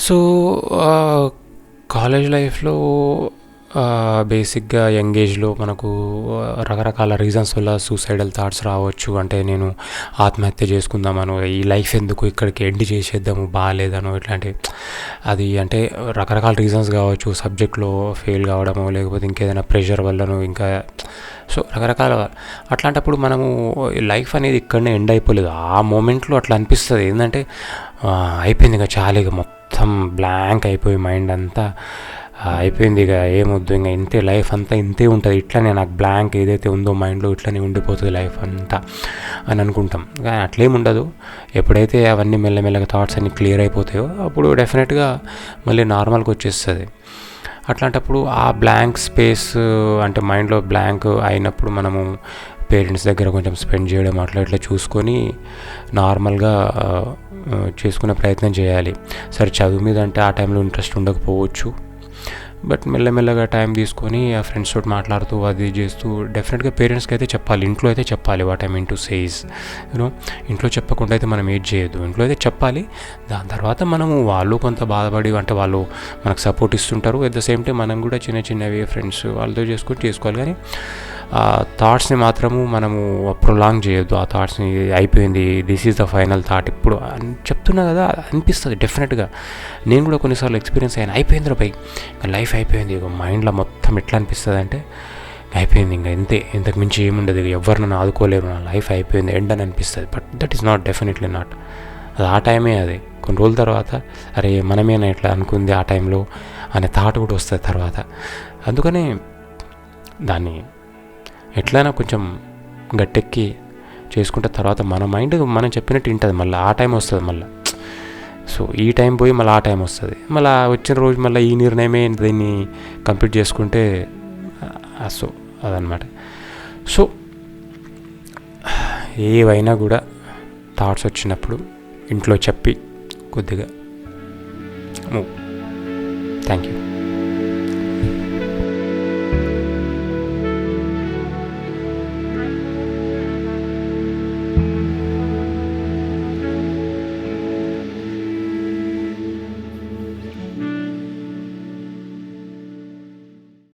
So college లైఫ్లో బేసిక్గా young ఏజ్లో మనకు రకరకాల రీజన్స్ వల్ల సూసైడల్ థాట్స్ రావచ్చు. అంటే నేను ఆత్మహత్య చేసుకుందామను, ఈ లైఫ్ ఎందుకు ఇక్కడికి ఎండ్ చేసేద్దాము, బాగాలేదను, ఇట్లాంటి అది అంటే రకరకాల రీజన్స్ కావచ్చు. సబ్జెక్ట్లో ఫెయిల్ కావడము, లేకపోతే ఇంకేదైనా ప్రెషర్ వల్లను, ఇంకా సో రకరకాల. అట్లాంటప్పుడు మనము లైఫ్ అనేది ఇక్కడనే ఎండ్ అయిపోలేదు. ఆ మూమెంట్లో అట్లా అనిపిస్తుంది. ఏంటంటే అయిపోయింది ఇక, చాలా ఇక మొత్తం బ్లాంక్ అయిపోయి మైండ్ అంతా అయిపోయింది, ఇక ఏమొద్దు, ఇంకా ఇంతే లైఫ్ అంతా ఇంతే ఉంటుంది, ఇట్లానే నాకు బ్లాంక్ ఏదైతే ఉందో మైండ్లో ఇట్లానే ఉండిపోతుంది లైఫ్ అంతా అని అనుకుంటాం. కానీ అట్లేముండదు. ఎప్పుడైతే అవన్నీ మెల్లమెల్లగా థాట్స్ అన్నీ క్లియర్ అయిపోతాయో అప్పుడు డెఫినెట్గా మళ్ళీ నార్మల్గా వచ్చేస్తుంది. అట్లాంటప్పుడు ఆ బ్లాంక్ స్పేస్ అంటే మైండ్లో బ్లాంక్ అయినప్పుడు మనము పేరెంట్స్ దగ్గర కొంచెం స్పెండ్ చేయడం అట్లా ఇట్లా చూసుకొని నార్మల్గా చేసుకునే ప్రయత్నం చేయాలి. సరే చదువు మీద అంటే ఆ టైంలో ఇంట్రెస్ట్ ఉండకపోవచ్చు, బట్ మెల్లమెల్లగా టైం తీసుకొని ఆ ఫ్రెండ్స్ తోటి మాట్లాడుతూ అది చేస్తూ డెఫినెట్గా పేరెంట్స్కి అయితే చెప్పాలి, ఇంట్లో అయితే చెప్పాలి. What I mean to says you know, ఇంట్లో చెప్పకుండా అయితే మనం ఏది చేయొద్దు, ఇంట్లో అయితే చెప్పాలి. దాని తర్వాత మనము వాళ్ళు కొంత బాధపడి అంటే వాళ్ళు మనకు సపోర్ట్ ఇస్తుంటారు. ఎట్ ద సేమ్ టైం మనం కూడా చిన్న చిన్నవి ఫ్రెండ్స్ వాళ్ళతో చేసుకోవాలి. కానీ ఆ థాట్స్ని మాత్రము మనము ప్రొలాంగ్ చేయొద్దు. ఆ థాట్స్ని అయిపోయింది, this is the final thought ఇప్పుడు అని చెప్తున్నా కదా, అనిపిస్తుంది డెఫినెట్గా. నేను కూడా కొన్నిసార్లు ఎక్స్పీరియన్స్ అయ్యాను. అయిపోయింది పై ఇంకా లైఫ్ అయిపోయింది, ఇక మైండ్లో మొత్తం ఎట్లా అనిపిస్తుంది అంటే అయిపోయింది, ఇంకా ఇంతే, ఇంతకు మించి ఏముండదు, ఇక ఎవరు నన్ను ఆదుకోలేరు, నా లైఫ్ అయిపోయింది, ఎండ్ అని అనిపిస్తుంది. But that is not, definitely not. అది ఆ టైమే. అది కొన్ని రోజుల తర్వాత అరే మనమేనా ఇట్లా అనుకుంది ఆ టైంలో అనే థాట్ కూడా వస్తుంది తర్వాత. అందుకని దాన్ని ఎట్లయినా కొంచెం గట్టెక్కి చేసుకుంటే తర్వాత మన మైండ్ మనం చెప్పినట్టు వింటుంది. మళ్ళీ ఆ టైం వస్తుంది మళ్ళీ. సో ఈ టైం పోయి మళ్ళీ ఆ టైం వస్తుంది. మళ్ళీ వచ్చిన రోజు మళ్ళీ ఈ నిర్ణయమే దీన్ని కంప్లీట్ చేసుకుంటే సో అదనమాట. సో ఏవైనా కూడా థాట్స్ వచ్చినప్పుడు ఇంట్లో చెప్పి కొద్దిగా మూవ్. Thank you.